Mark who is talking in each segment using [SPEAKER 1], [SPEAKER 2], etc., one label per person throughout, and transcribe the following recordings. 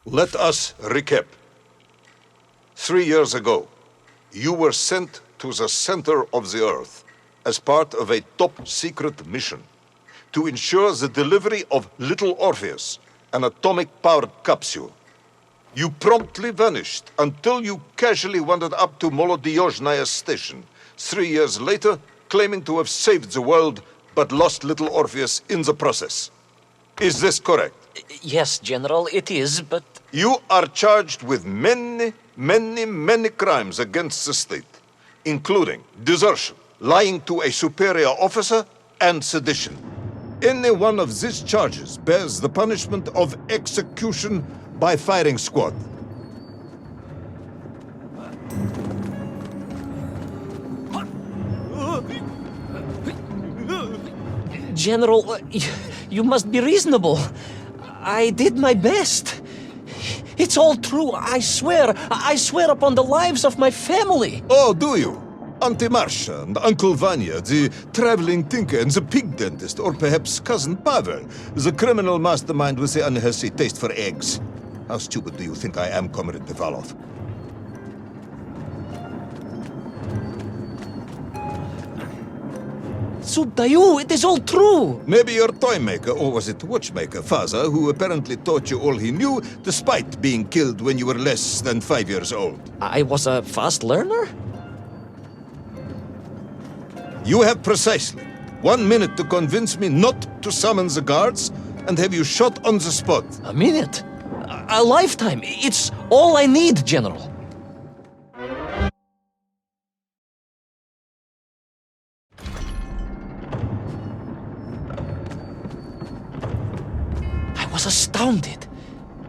[SPEAKER 1] Let us recap. 3 years ago, you were sent to the center of the Earth as part of a top-secret mission to ensure the delivery of Little Orpheus, an atomic-powered capsule. You promptly vanished until you casually wandered up to Molodiyozhnaya station 3 years later, claiming to have saved the world but lost Little Orpheus in the process. Is this correct?
[SPEAKER 2] Yes, General, it is, but...
[SPEAKER 1] You are charged with many crimes against the state, including desertion, lying to a superior officer, and sedition. Any one of these charges bears the punishment of execution by firing squad.
[SPEAKER 2] General, you must be reasonable. I did my best. It's all true, I swear. I swear upon the lives of my family.
[SPEAKER 1] Oh, do you? Auntie Marcia and Uncle Vanya, the traveling tinker and the pig dentist, or perhaps Cousin Pavel, the criminal mastermind with the unhealthy taste for eggs. How stupid do you think I am, Comrade Pivalov?
[SPEAKER 2] Sudayu, it is all true.
[SPEAKER 1] Maybe your toy maker, or was it watchmaker, Faza, who apparently taught you all he knew, despite being killed when you were less than 5 years old.
[SPEAKER 2] I was a fast learner?
[SPEAKER 1] You have precisely 1 minute to convince me not to summon the guards and have you shot on the spot.
[SPEAKER 2] A minute? A lifetime. It's all I need, General. I was astounded.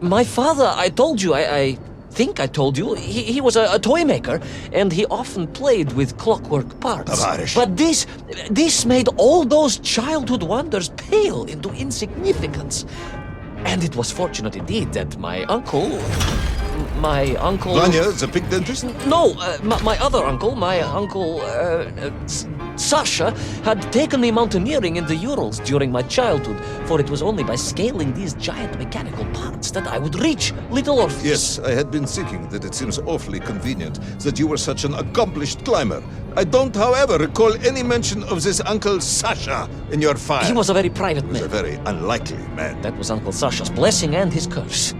[SPEAKER 2] My father, I told you, I think I told you, he was a toy maker, and he often played with clockwork parts.
[SPEAKER 1] Tavarish.
[SPEAKER 2] But this made all those childhood wonders pale into insignificance. And it was fortunate indeed that my uncle...
[SPEAKER 1] Vanya, the pig dentist?
[SPEAKER 2] No, my other uncle, Sasha, had taken me mountaineering in the Urals during my childhood, for it was only by scaling these giant mechanical parts that I would reach Little Orpheus.
[SPEAKER 1] Yes, I had been thinking that it seems awfully convenient that you were such an accomplished climber. I don't, however, recall any mention of this Uncle Sasha in your file.
[SPEAKER 2] He was a very private
[SPEAKER 1] He was a
[SPEAKER 2] man.
[SPEAKER 1] very unlikely man.
[SPEAKER 2] That was Uncle Sasha's blessing and his curse.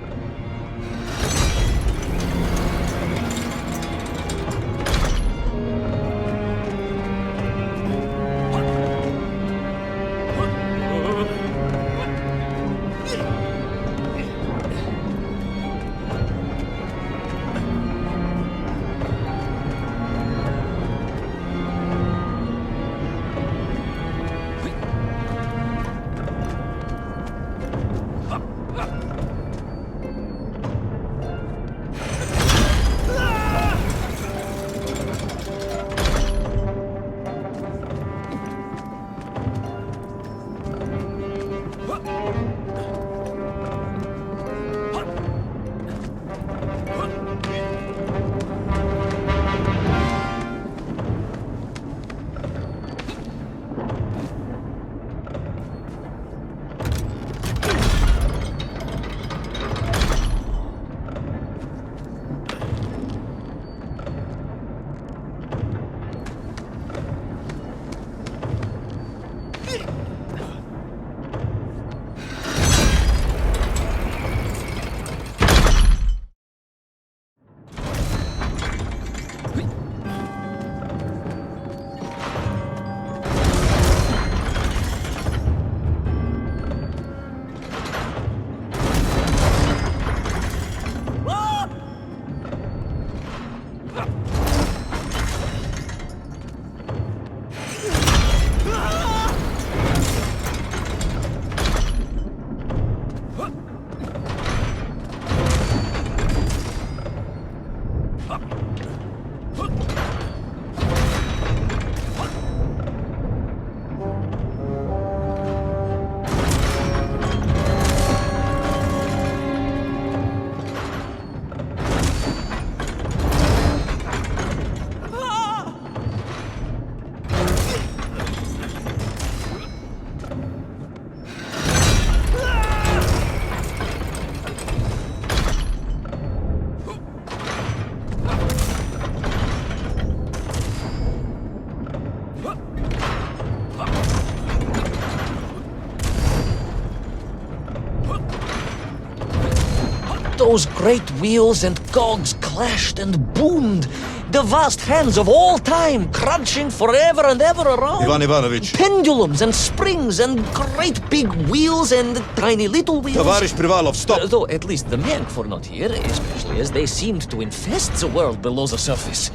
[SPEAKER 2] Those great wheels and cogs clashed and boomed. The vast hands of all time crunching forever and ever around.
[SPEAKER 1] Ivan Ivanovich.
[SPEAKER 2] Pendulums and springs and great big wheels and tiny little wheels.
[SPEAKER 1] Tavarish Privalov, stop!
[SPEAKER 2] Though at least the Myenk were not here, especially as they seemed to infest the world below the surface.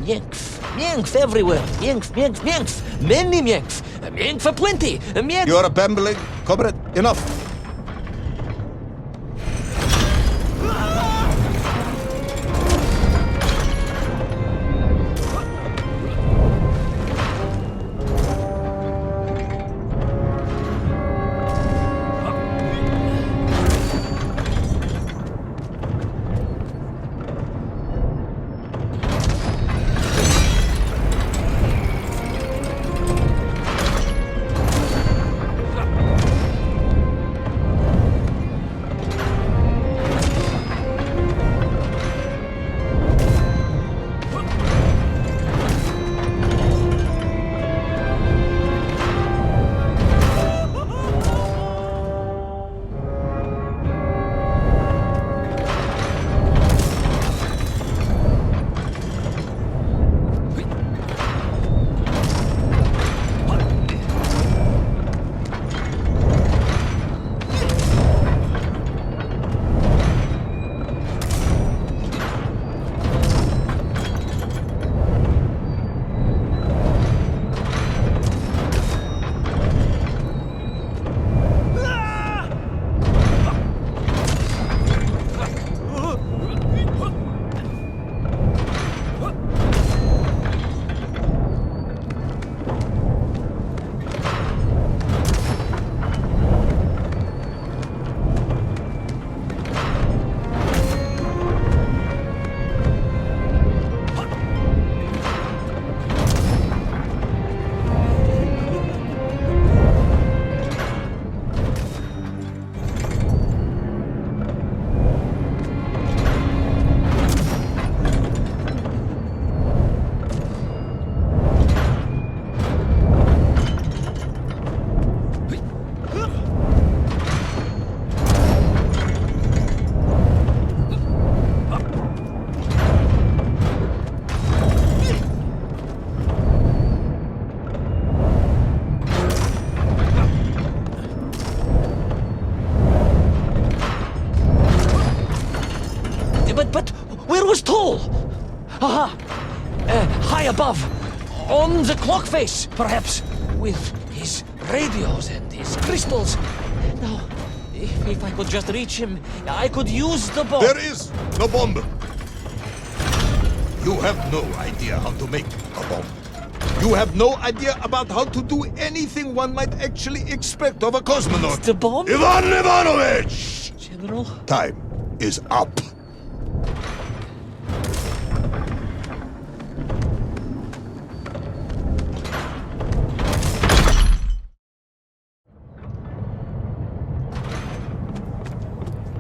[SPEAKER 2] Myenk everywhere. Myenk. Many Myenk for plenty. Myenk.
[SPEAKER 1] You are babbling, comrade. Enough.
[SPEAKER 2] But where was Toll? Aha! High above. On the clock face, perhaps. With his radios and his crystals. Now, if I could just reach him, I could use the bomb.
[SPEAKER 1] There is no bomb. You have no idea how to make a bomb. You have no idea about how to do anything one might actually expect of a cosmonaut.
[SPEAKER 2] The bomb?
[SPEAKER 1] Ivan Ivanovich!
[SPEAKER 2] General?
[SPEAKER 1] Time is up.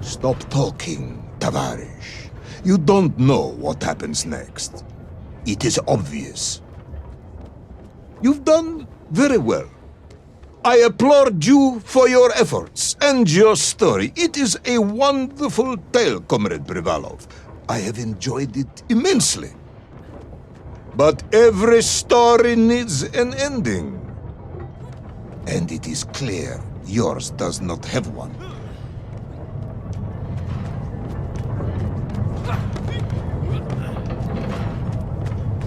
[SPEAKER 1] Stop talking, Tavarish. You don't know what happens next. It is obvious. You've done very well. I applaud you for your efforts and your story. It is a wonderful tale, Comrade Privalov. I have enjoyed it immensely. But every story needs an ending. And it is clear yours does not have one.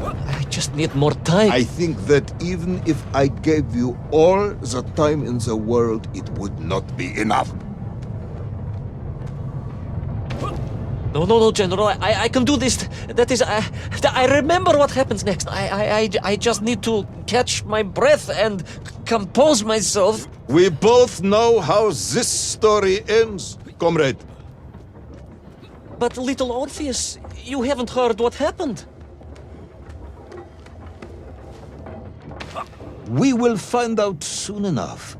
[SPEAKER 2] I just need more time.
[SPEAKER 1] I think that even if I gave you all the time in the world, it would not be enough.
[SPEAKER 2] No, General. I can do this. That is, I remember what happens next. I just need to catch my breath and compose myself.
[SPEAKER 1] We both know how this story ends, comrade.
[SPEAKER 2] But little Orpheus, you haven't heard what happened.
[SPEAKER 1] We will find out soon enough.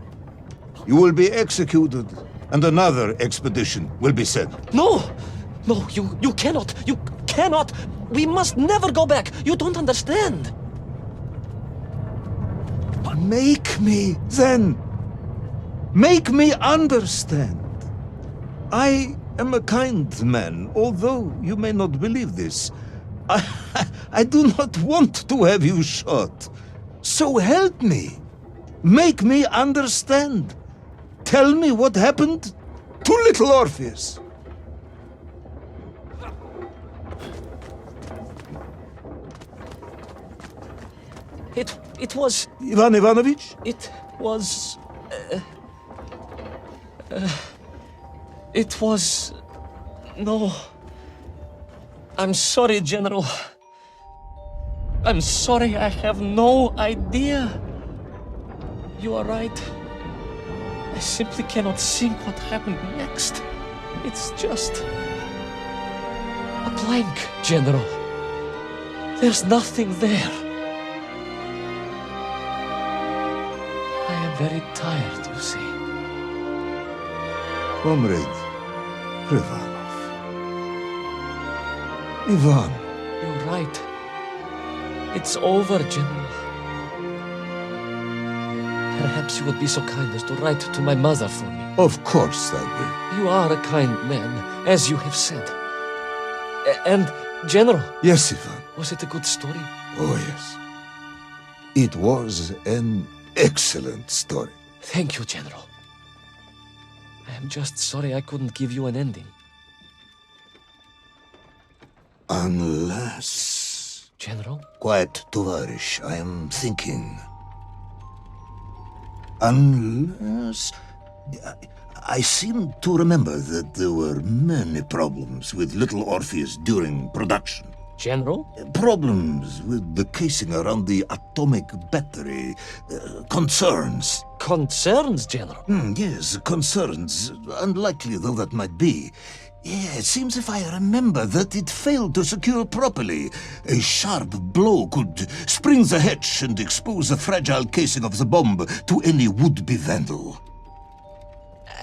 [SPEAKER 1] You will be executed, and another expedition will be sent.
[SPEAKER 2] No, you cannot. You cannot. We must never go back. You don't understand.
[SPEAKER 3] Make me, then. Make me understand. I am a kind man, although you may not believe this. I do not want to have you shot. So help me. Make me understand. Tell me what happened to little Orpheus.
[SPEAKER 2] It was...
[SPEAKER 3] Ivan Ivanovich?
[SPEAKER 2] It was... It was... No. I'm sorry, General. I'm sorry, I have no idea. You are right. I simply cannot think what happened next. It's just... a blank, General. There's nothing there. I am very tired, you see.
[SPEAKER 3] Comrade Privanov. Ivan.
[SPEAKER 2] You're right. It's over, General. Perhaps you would be so kind as to write to my mother for me.
[SPEAKER 3] Of course I will.
[SPEAKER 2] You are a kind man, as you have said. And, General...
[SPEAKER 3] Yes, Ivan.
[SPEAKER 2] Was it a good story?
[SPEAKER 3] Oh, yes. It was an excellent story.
[SPEAKER 2] Thank you, General. I am just sorry I couldn't give you an ending.
[SPEAKER 3] Unless...
[SPEAKER 2] General?
[SPEAKER 3] Quiet, Tovarish. I am thinking. Unless... I seem to remember that there were many problems with little Orpheus during production.
[SPEAKER 2] General?
[SPEAKER 3] Problems with the casing around the atomic battery. Concerns.
[SPEAKER 2] Concerns, General?
[SPEAKER 3] Yes, concerns. Unlikely though that might be. Yeah, it seems if I remember that it failed to secure properly. A sharp blow could spring the hatch and expose the fragile casing of the bomb to any would-be vandal.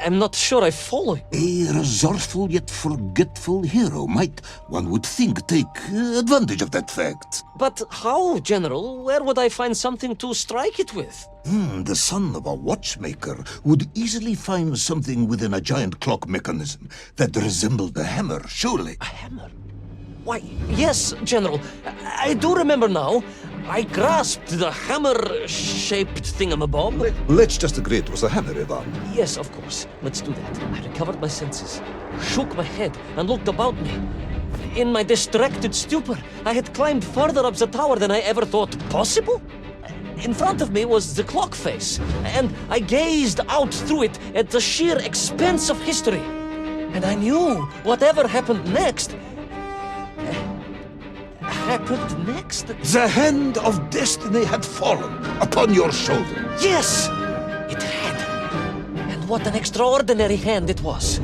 [SPEAKER 2] I'm not sure I follow you.
[SPEAKER 3] A resourceful yet forgetful hero might, one would think, take advantage of that fact.
[SPEAKER 2] But how, General? Where would I find something to strike it with?
[SPEAKER 3] The son of a watchmaker would easily find something within a giant clock mechanism that resembled a hammer, surely.
[SPEAKER 2] A hammer? Why, yes, General. I do remember now. I grasped the hammer-shaped thingamabob.
[SPEAKER 1] Let's just agree it was a hammer, Ivan.
[SPEAKER 2] Yes, of course. Let's do that. I recovered my senses, shook my head, and looked about me. In my distracted stupor, I had climbed further up the tower than I ever thought possible. In front of me was the clock face, and I gazed out through it at the sheer expanse of history. And I knew whatever happened next... happened next?
[SPEAKER 3] The hand of destiny had fallen upon your shoulder.
[SPEAKER 2] Yes! It had. And what an extraordinary hand it was.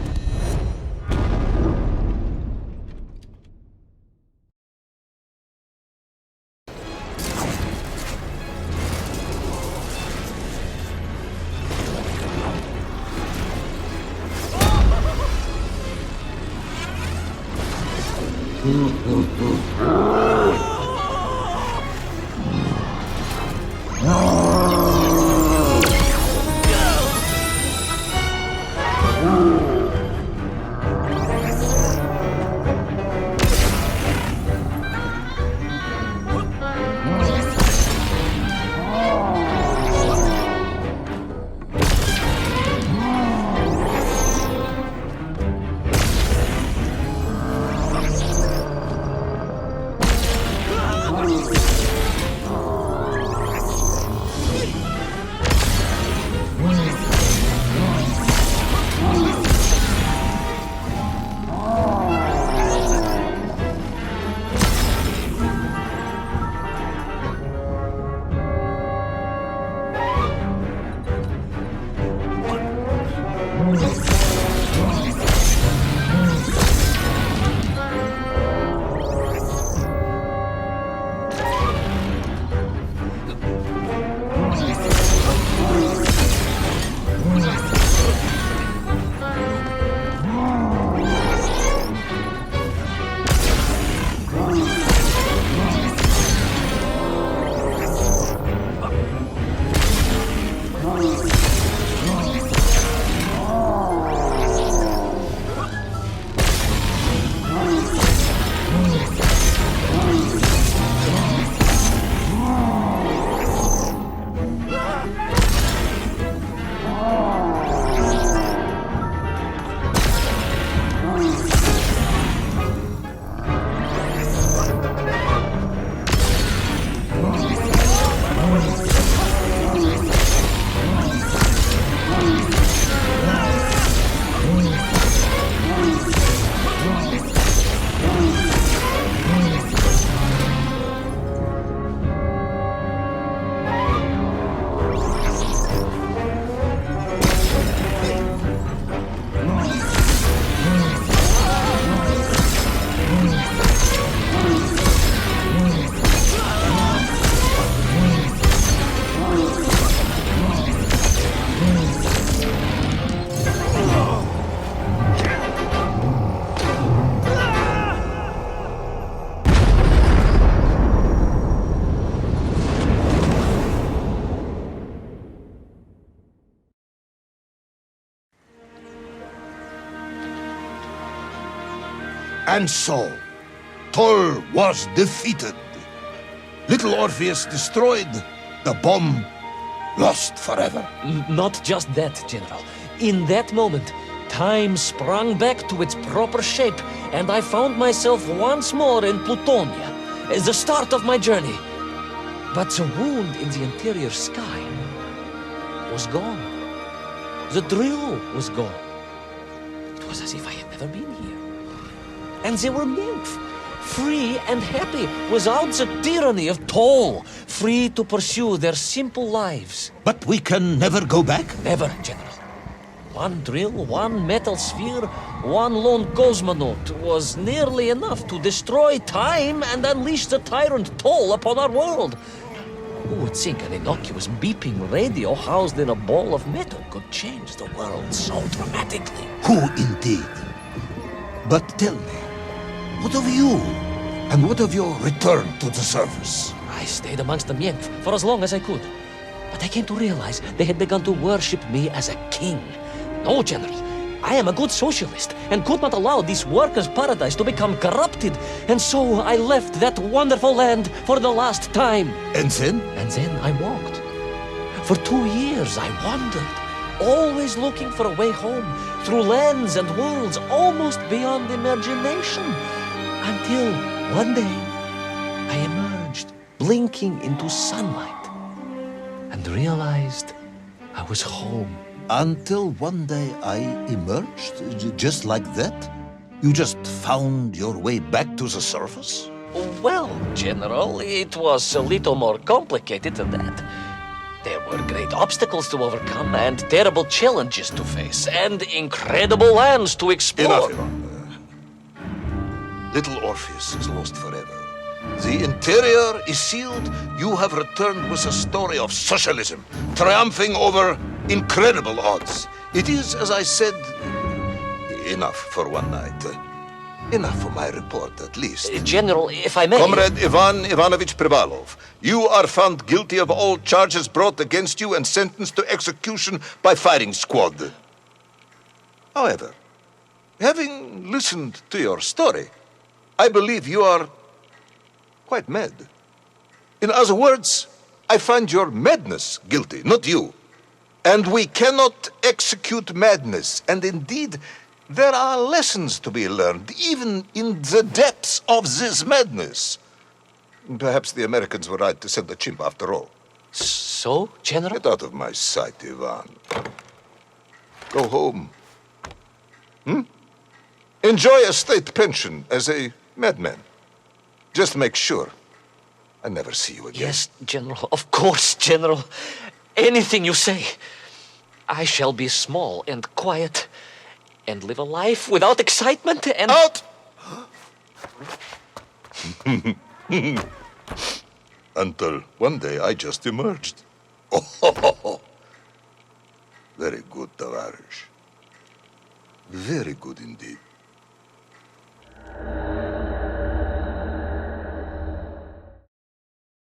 [SPEAKER 3] And so, Tol was defeated. Little Orpheus destroyed, the bomb lost forever.
[SPEAKER 2] Not just that, General. In that moment, time sprung back to its proper shape, and I found myself once more in Plutonia, as the start of my journey. But the wound in the interior sky was gone. The drill was gone. It was as if I had never been here. And they were nymph, free and happy, without the tyranny of toll, free to pursue their simple lives.
[SPEAKER 3] But we can never go back?
[SPEAKER 2] Never, General. One drill, one metal sphere, one lone cosmonaut was nearly enough to destroy time and unleash the tyrant Toll upon our world. Who would think an innocuous beeping radio housed in a ball of metal could change the world so dramatically?
[SPEAKER 3] Who indeed? But tell me, what of you? And what of your return to the surface?
[SPEAKER 2] I stayed amongst the Mienk for as long as I could. But I came to realize they had begun to worship me as a king. No, General. I am a good socialist and could not allow this workers' paradise to become corrupted. And so I left that wonderful land for the last time.
[SPEAKER 3] And then?
[SPEAKER 2] And then I walked. For 2 years I wandered, always looking for a way home, through lands and worlds almost beyond imagination. Until one day I emerged, blinking into sunlight, and realized I was home.
[SPEAKER 3] Until one day I emerged, just like that? You just found your way back to the surface?
[SPEAKER 2] Well, General, it was a little more complicated than that. There were great obstacles to overcome and terrible challenges to face and incredible lands to explore.
[SPEAKER 1] Enough, Ivan. Little Orpheus is lost forever. The interior is sealed. You have returned with a story of socialism, triumphing over incredible odds. It is, as I said, enough for one night. Enough for my report, at least.
[SPEAKER 2] General, if I may...
[SPEAKER 1] Comrade Ivan Ivanovich Privalov, you are found guilty of all charges brought against you and sentenced to execution by firing squad. However, having listened to your story, I believe you are quite mad. In other words, I find your madness guilty, not you. And we cannot execute madness. And indeed, there are lessons to be learned, even in the depths of this madness. Perhaps the Americans were right to send a chimp after all.
[SPEAKER 2] So, General?
[SPEAKER 1] Get out of my sight, Ivan. Go home. Enjoy a state pension as a madman. Just make sure I never see you again.
[SPEAKER 2] Yes, General. Of course, General. Anything you say. I shall be small and quiet and live a life without excitement and...
[SPEAKER 1] Out! Until one day I just emerged. Oh, very good, Tavarish. Very good indeed.